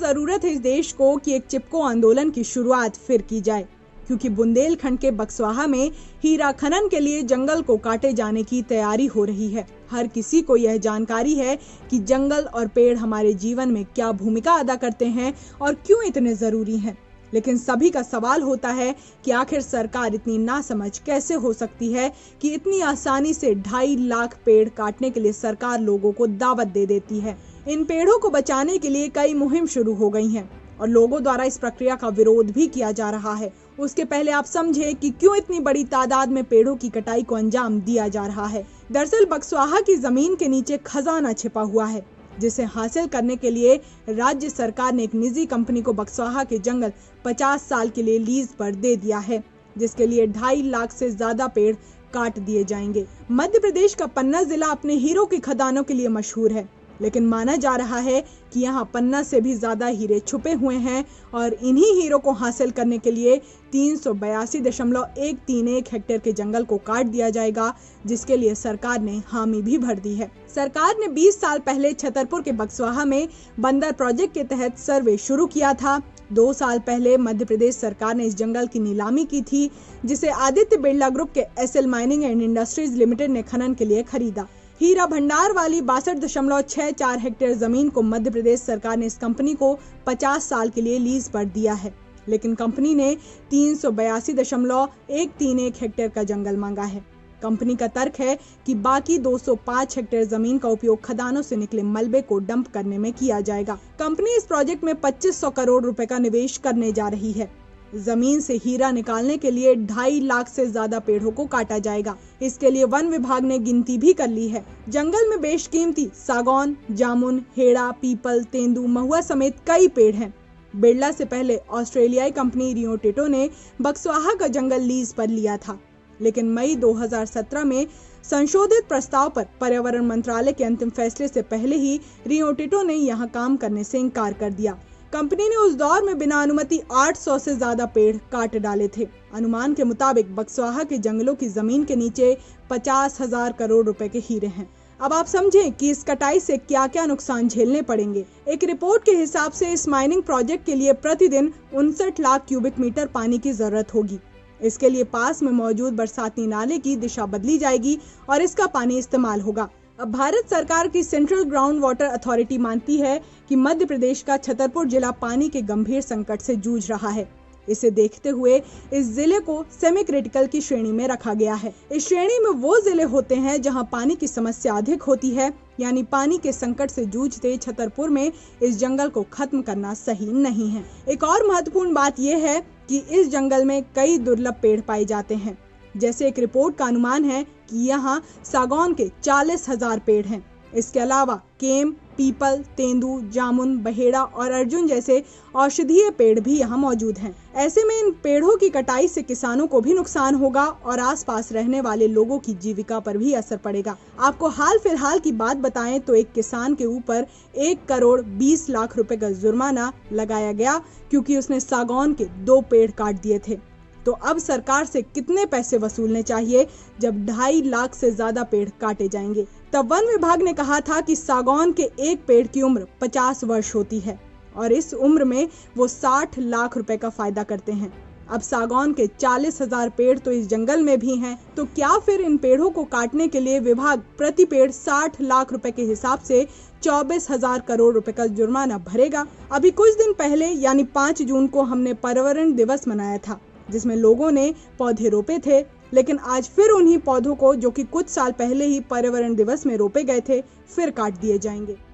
जरूरत है इस देश को कि एक चिपको आंदोलन की शुरुआत फिर की जाए, क्योंकि बुंदेलखंड के बक्सवाहा में हीरा खनन के लिए जंगल को काटे जाने की तैयारी हो रही है। हर किसी को यह जानकारी है कि जंगल और पेड़ हमारे जीवन में क्या भूमिका अदा करते हैं और क्यों इतने जरूरी हैं। लेकिन सभी का सवाल होता है कि आखिर सरकार इतनी नासमझ कैसे हो सकती है कि इतनी आसानी से 2.5 लाख पेड़ काटने के लिए सरकार लोगों को दावत दे देती है। इन पेड़ों को बचाने के लिए कई मुहिम शुरू हो गई हैं और लोगों द्वारा इस प्रक्रिया का विरोध भी किया जा रहा है। उसके पहले आप समझे कि क्यों इतनी बड़ी तादाद में पेड़ों की कटाई को अंजाम दिया जा रहा है। दरअसल बक्सवाहा की जमीन के नीचे खजाना छिपा हुआ है, जिसे हासिल करने के लिए राज्य सरकार ने एक निजी कंपनी को बक्सवाहा के जंगल 50 साल के लिए लीज पर दे दिया है, जिसके लिए 2.5 लाख से ज्यादा पेड़ काट दिए जाएंगे। मध्य प्रदेश का पन्ना जिला अपने हीरों की खदानों के लिए मशहूर है, लेकिन माना जा रहा है कि यहाँ पन्ना से भी ज्यादा हीरे छुपे हुए हैं और इन्हीं हीरों को हासिल करने के लिए 382.131 हेक्टेयर के जंगल को काट दिया जाएगा, जिसके लिए सरकार ने हामी भी भर दी है। सरकार ने 20 साल पहले छतरपुर के बक्सवाहा में बंदर प्रोजेक्ट के तहत सर्वे शुरू किया था। 2 साल पहले मध्य प्रदेश सरकार ने इस जंगल की नीलामी की थी, जिसे आदित्य बिरला ग्रुप के SL mining and industries limited ने खनन के लिए खरीदा। हीरा भंडार वाली 62.64 हेक्टेयर जमीन को मध्य प्रदेश सरकार ने इस कंपनी को 50 साल के लिए लीज पर दिया है, लेकिन कंपनी ने 382.131 हेक्टेयर का जंगल मांगा है। कंपनी का तर्क है कि बाकी 205 हेक्टेयर जमीन का उपयोग खदानों से निकले मलबे को डंप करने में किया जाएगा। कंपनी इस प्रोजेक्ट में 2500 करोड़ रुपए का निवेश करने जा रही है। जमीन से हीरा निकालने के लिए 2.5 लाख से ज्यादा पेड़ों को काटा जाएगा। इसके लिए वन विभाग ने गिनती भी कर ली है। जंगल में बेशकीमती सागौन, जामुन, हेड़ा, पीपल, तेंदू, महुआ समेत कई पेड़ हैं। बिरला से पहले ऑस्ट्रेलियाई कंपनी रियो टिंटो ने बक्सवाहा का जंगल लीज पर लिया था, लेकिन मई 2017 में संशोधित प्रस्ताव पर पर्यावरण मंत्रालय के अंतिम फैसले से पहले ही रियो टिंटो ने यहां काम करने से इनकार कर दिया। कंपनी ने उस दौर में बिना अनुमति 800 से ज्यादा पेड़ काट डाले थे। अनुमान के मुताबिक बक्सवाहा के जंगलों की जमीन के नीचे 50,000 करोड़ रुपए के हीरे हैं। अब आप समझें कि इस कटाई से क्या क्या नुकसान झेलने पड़ेंगे। एक रिपोर्ट के हिसाब से इस माइनिंग प्रोजेक्ट के लिए प्रतिदिन 59 लाख क्यूबिक मीटर पानी की जरूरत होगी। इसके लिए पास में मौजूद बरसाती नाले की दिशा बदली जाएगी और इसका पानी इस्तेमाल होगा। अब भारत सरकार की सेंट्रल ग्राउंड वाटर अथॉरिटी मानती है कि मध्य प्रदेश का छतरपुर जिला पानी के गंभीर संकट से जूझ रहा है। इसे देखते हुए इस जिले को सेमी क्रिटिकल की श्रेणी में रखा गया है। इस श्रेणी में वो जिले होते हैं जहां पानी की समस्या अधिक होती है, यानी पानी के संकट से जूझते छतरपुर में इस जंगल को खत्म करना सही नहीं है। एक और महत्वपूर्ण बात यह है कि इस जंगल में कई दुर्लभ पेड़ पाए जाते हैं। जैसे एक रिपोर्ट का अनुमान है कि यहाँ सागौन के 40,000 पेड़ हैं। इसके अलावा केम, पीपल, तेंदू, जामुन, बहेड़ा और अर्जुन जैसे औषधीय पेड़ भी यहाँ मौजूद हैं। ऐसे में इन पेड़ों की कटाई से किसानों को भी नुकसान होगा और आसपास रहने वाले लोगों की जीविका पर भी असर पड़ेगा। आपको हाल फिलहाल की बात बताएं तो एक किसान के ऊपर 1,20 लाख रुपए का जुर्माना लगाया गया, क्योंकि उसने सागौन के 2 पेड़ काट दिए थे। तो अब सरकार से कितने पैसे वसूलने चाहिए जब 2.5 लाख से ज्यादा पेड़ काटे जाएंगे। तब वन विभाग ने कहा था कि सागौन के एक पेड़ की उम्र 50 वर्ष होती है और इस उम्र में वो 60 लाख रुपए का फायदा करते हैं। अब सागौन के 40,000 पेड़ तो इस जंगल में भी हैं, तो क्या फिर इन पेड़ों को काटने के लिए विभाग प्रति पेड़ 60 लाख रुपए के हिसाब से 24,000 करोड़ रुपए का जुर्माना भरेगा? अभी कुछ दिन पहले यानी 5 जून को हमने पर्यावरण दिवस मनाया था, जिसमें लोगों ने पौधे रोपे थे, लेकिन आज फिर उन्हीं पौधों को, जो कि कुछ साल पहले ही पर्यावरण दिवस में रोपे गए थे, फिर काट दिए जाएंगे।